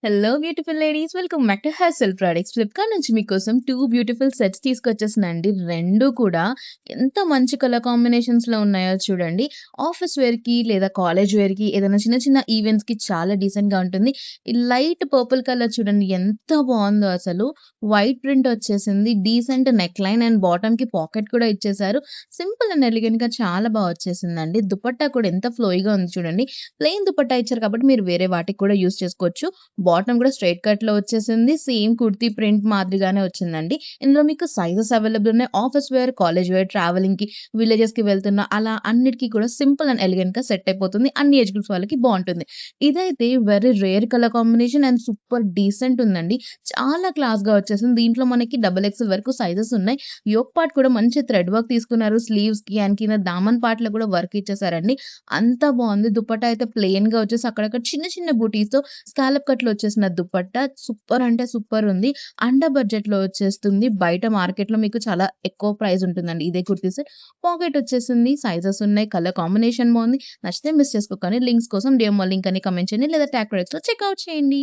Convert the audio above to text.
Hello beautiful ladies welcome back to hair cell products Flipkart నుంచి మీకోసం 2 beautiful sets తీసుకొచ్చేసానండి. 2 కూడా ఎంత మంచి కలర్ కాంబినేషన్స్‌లో ఉన్నాయో చూడండి. ఆఫీస్ వేర్‌కి లేదా కాలేజ్ వేర్‌కి ఏదైనా చిన్న చిన్న ఈవెంట్స్‌కి చాలా డీసెంట్‌గా ఉంటుంది. ఈ లైట్ పర్పుల్ కలర్ చూడండి ఎంత బావుందో అసలు. వైట్ ప్రింట్ వచ్చేసింది. డీసెంట్ నెక్ లైన్ అండ్ బాటమ్‌కి పాకెట్ కూడా ఇచ్చేసారు. సింపుల్ అండ్ ఎలిగెంట్‌గా చాలా వచ్చేసిందండి. దుపట్టా కూడా ఎంత ఫ్లోయిగా ఉంది చూడండి. ప్లెయిన్ దుపట్టా ఇచ్చారు కాబట్టి మీరు వేరే వాటికి కూడా యూజ్ చేసుకోవచ్చు. బాటమ్ కూడా స్ట్రెయిట్ కట్‌లో వచ్చేసింది. సేమ్ కుర్తీ ప్రింట్ మాదిరిగానే వచ్చిందండి. ఇందులో మీకు సైజెస్ అవైలబుల్ ఉన్నాయి. ఆఫీస్ వేర్, కాలేజ్ వేర్, ట్రావెలింగ్‌కి, విలేజెస్‌కి వెళ్తున్న అలా అన్నిటికి కూడా సింపుల్ అండ్ ఎలిగెంట్‌గా సెట్ అయిపోతుంది. అన్ని ఏజ్ గ్రూప్స్ వాళ్ళకి బావుంటుంది. ఇదైతే very rare colour combination and super decent ఉందండి. చాలా క్లాస్‌గా వచ్చేసింది. దీంట్లో మనకి డబుల్ ఎక్సెల్ వరకు సైజెస్ ఉన్నాయి. యోక్ పార్ట్ కూడా మంచి థ్రెడ్ వర్క్ తీసుకున్నారు. స్లీవ్స్‌కి అండ్ కింద దామన్ పార్ట్‌లో కూడా వర్క్ ఇచ్చేసారండి. అంత బావుంది. దుపట్టా అయితే ప్లెయిన్‌గా వచ్చేసి అక్కడక్కడ చిన్న చిన్న బూటీస్‌తో స్కాలప్ కట్‌లో వచ్చేసిన దుపట్టా సూపర్ అంటే సూపర్ ఉంది. అండర్ బడ్జెట్‌లో వచ్చేస్తుంది. బయట మార్కెట్‌లో మీకు చాలా ఎక్కువ ప్రైస్ ఉంటుందండి. ఇదే కుర్తీ సెట్. పాకెట్ వచ్చేసింది. సైజెస్ ఉన్నాయి. కలర్ కాంబినేషన్ బావుంది. నచ్చితే మిస్ చేసుకోకండి. లింక్స్ కోసం డిఎంఓ లింక్ అని కామెంట్ చేయండి లేదా ట్యాగ్ ప్రొడక్ట్స్‌లో చెక్ ఔట్ చేయండి.